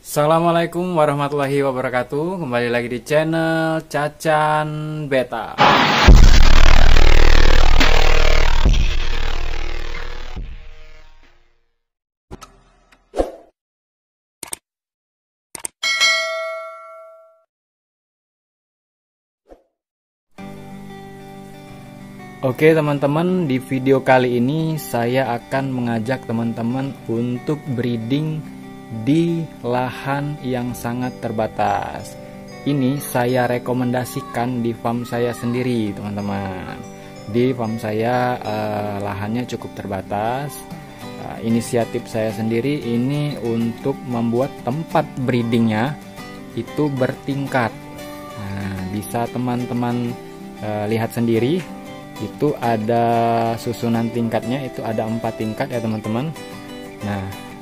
Assalamualaikum warahmatullahi wabarakatuh. Kembali lagi di channel Cacan Beta. Oke teman-teman, di video kali ini saya akan mengajak teman-teman untuk breeding di lahan yang sangat terbatas. Ini saya rekomendasikan di farm saya sendiri teman-teman. Di farm saya lahannya cukup terbatas. Inisiatif saya sendiri ini untuk membuat tempat breedingnya itu bertingkat. Nah, bisa teman-teman lihat sendiri. Itu ada susunan tingkatnya, itu ada 4 tingkat ya teman-teman.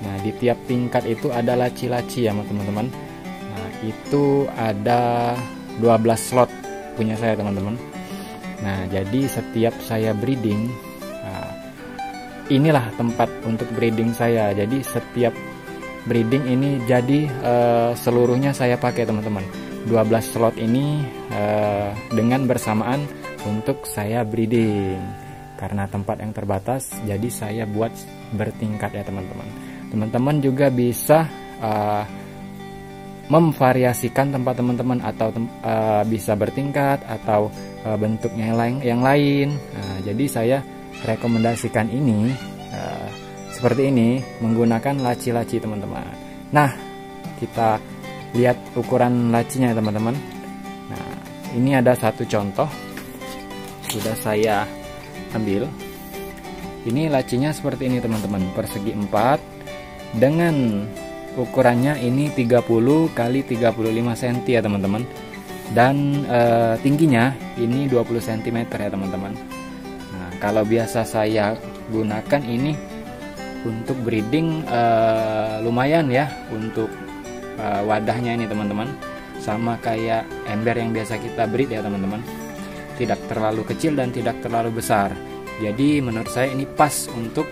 Nah di tiap tingkat itu ada laci-laci ya teman-teman. Nah itu ada 12 slot punya saya teman-teman. Nah jadi setiap saya breeding, inilah tempat untuk breeding saya. Jadi setiap breeding ini jadi seluruhnya saya pakai teman-teman. 12 slot ini dengan bersamaan untuk saya breeding. Karena tempat yang terbatas, jadi saya buat bertingkat ya teman-teman. Teman-teman juga bisa memvariasikan tempat teman-teman, atau bisa bertingkat atau bentuknya yang lain. Nah, jadi saya rekomendasikan ini seperti ini, menggunakan laci-laci teman-teman. Nah, kita lihat ukuran lacinya ya teman-teman. Nah, ini ada satu contoh sudah saya ambil. Ini lacinya seperti ini teman-teman, persegi 4 dengan ukurannya ini 30 kali 35 cm ya teman-teman. Dan tingginya ini 20 cm ya teman-teman. Nah, kalau biasa saya gunakan ini untuk breeding lumayan ya untuk wadahnya ini teman-teman. Sama kayak ember yang biasa kita breed ya teman-teman. Tidak terlalu kecil dan tidak terlalu besar. Jadi menurut saya ini pas untuk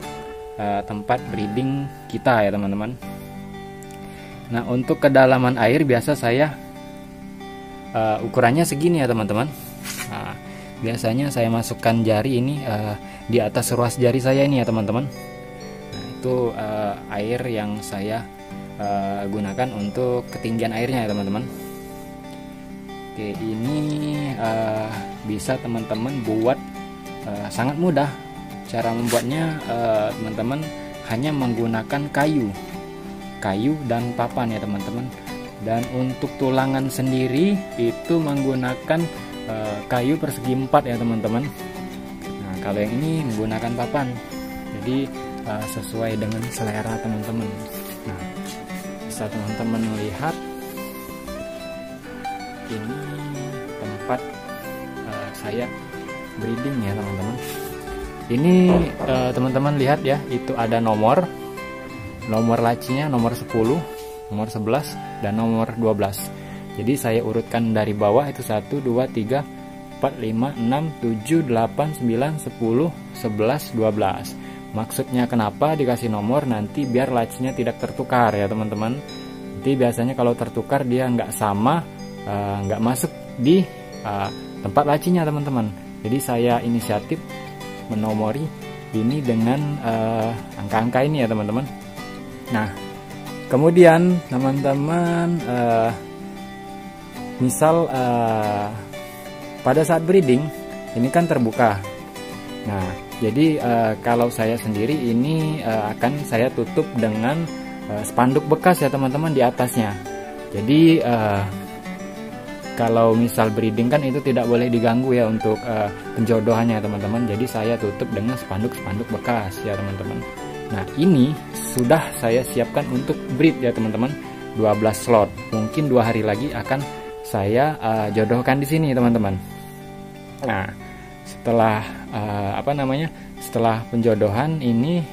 tempat breeding kita ya teman-teman. Nah untuk kedalaman air biasa saya ukurannya segini ya teman-teman. Nah, biasanya saya masukkan jari ini di atas ruas jari saya ini ya teman-teman. Nah, itu air yang saya gunakan untuk ketinggian airnya ya teman-teman. Oke, ini bisa teman-teman buat sangat mudah. Cara membuatnya teman-teman hanya menggunakan kayu dan papan ya teman-teman. Dan untuk tulangan sendiri itu menggunakan kayu persegi 4 ya teman-teman. Nah kalau yang ini menggunakan papan. Jadi sesuai dengan selera teman-teman. Nah bisa teman-teman lihat ini tempat saya breeding ya teman-teman. Ini teman-teman lihat ya, itu ada nomor lacinya, nomor 10, nomor 11 dan nomor 12. Jadi saya urutkan dari bawah itu 1 2 3 4 5 6 7 8 9 10 11 12. Maksudnya kenapa dikasih nomor, nanti biar lacinya tidak tertukar ya teman-teman. Nanti biasanya kalau tertukar dia nggak sama, nggak masuk di tempat lacinya teman-teman. Jadi saya inisiatif menomori ini dengan angka-angka ini ya teman-teman. Nah kemudian teman-teman misal pada saat breeding ini kan terbuka. Nah jadi kalau saya sendiri ini akan saya tutup dengan spanduk bekas ya teman-teman di atasnya. Jadi kalau misal breeding kan itu tidak boleh diganggu ya untuk penjodohannya teman-teman. Jadi saya tutup dengan spanduk bekas ya teman-teman. Nah ini sudah saya siapkan untuk breed ya teman-teman. 12 slot. Mungkin 2 hari lagi akan saya jodohkan di sini teman-teman. Nah setelah setelah penjodohan ini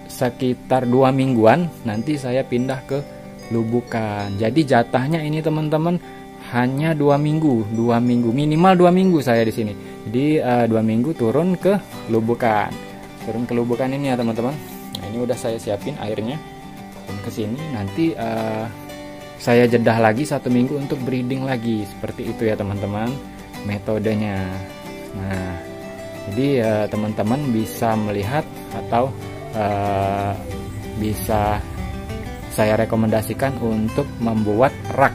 sekitar 2 mingguan nanti saya pindah ke lubukan. Jadi jatahnya ini teman-teman hanya 2 minggu, minimal 2 minggu saya di sini. Jadi 2 minggu turun ke lubukan ini ya teman-teman. Nah ini udah saya siapin airnya. makin ke sini nanti saya jedah lagi 1 minggu untuk breeding lagi. Seperti itu ya teman-teman metodenya. Nah, jadi teman-teman bisa melihat atau bisa saya rekomendasikan untuk membuat rak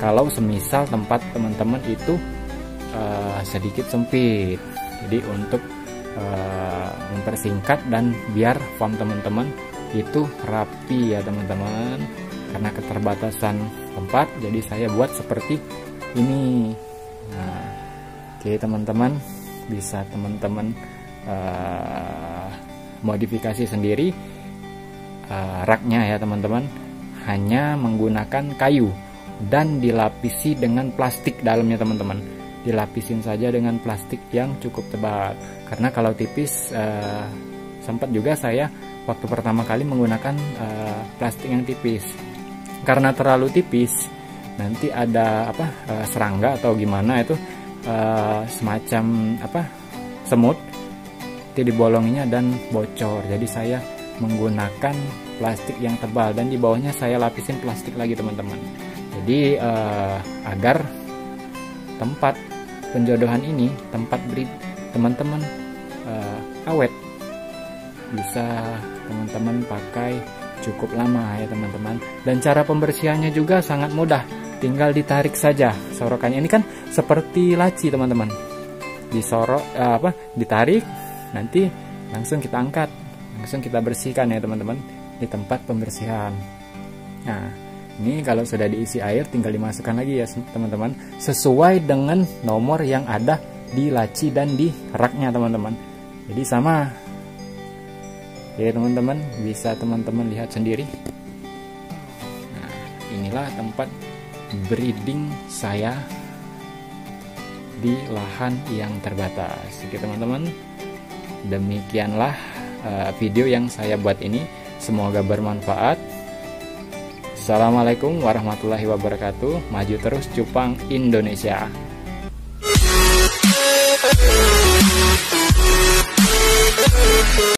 kalau semisal tempat teman-teman itu sedikit sempit. Jadi untuk mempersingkat dan biar farm teman-teman itu rapi ya teman-teman, karena keterbatasan tempat jadi saya buat seperti ini. Nah, oke teman-teman, bisa teman-teman modifikasi sendiri raknya ya teman-teman, hanya menggunakan kayu dan dilapisi dengan plastik dalamnya teman-teman. Dilapisin saja dengan plastik yang cukup tebal, karena kalau tipis sempat juga saya waktu pertama kali menggunakan plastik yang tipis. Karena terlalu tipis nanti ada serangga atau gimana itu semacam semut itu dibolonginya dan bocor. Jadi saya menggunakan plastik yang tebal dan di bawahnya saya lapisin plastik lagi teman-teman. Jadi agar tempat penjodohan ini, tempat breed teman-teman awet, bisa teman-teman pakai cukup lama ya teman-teman. Dan cara pembersihannya juga sangat mudah, tinggal ditarik saja sorokannya. Ini kan seperti laci teman-teman, disorok ditarik, nanti langsung kita angkat, langsung kita bersihkan ya teman-teman di tempat pembersihan. Nah, ini kalau sudah diisi air tinggal dimasukkan lagi ya teman-teman, sesuai dengan nomor yang ada di laci dan di raknya teman-teman. Jadi sama ya teman-teman, bisa teman-teman lihat sendiri. Nah, inilah tempat breeding saya di lahan yang terbatas. Oke teman-teman, demikianlah video yang saya buat ini, semoga bermanfaat. Assalamualaikum warahmatullahi wabarakatuh. Maju terus Cupang Indonesia.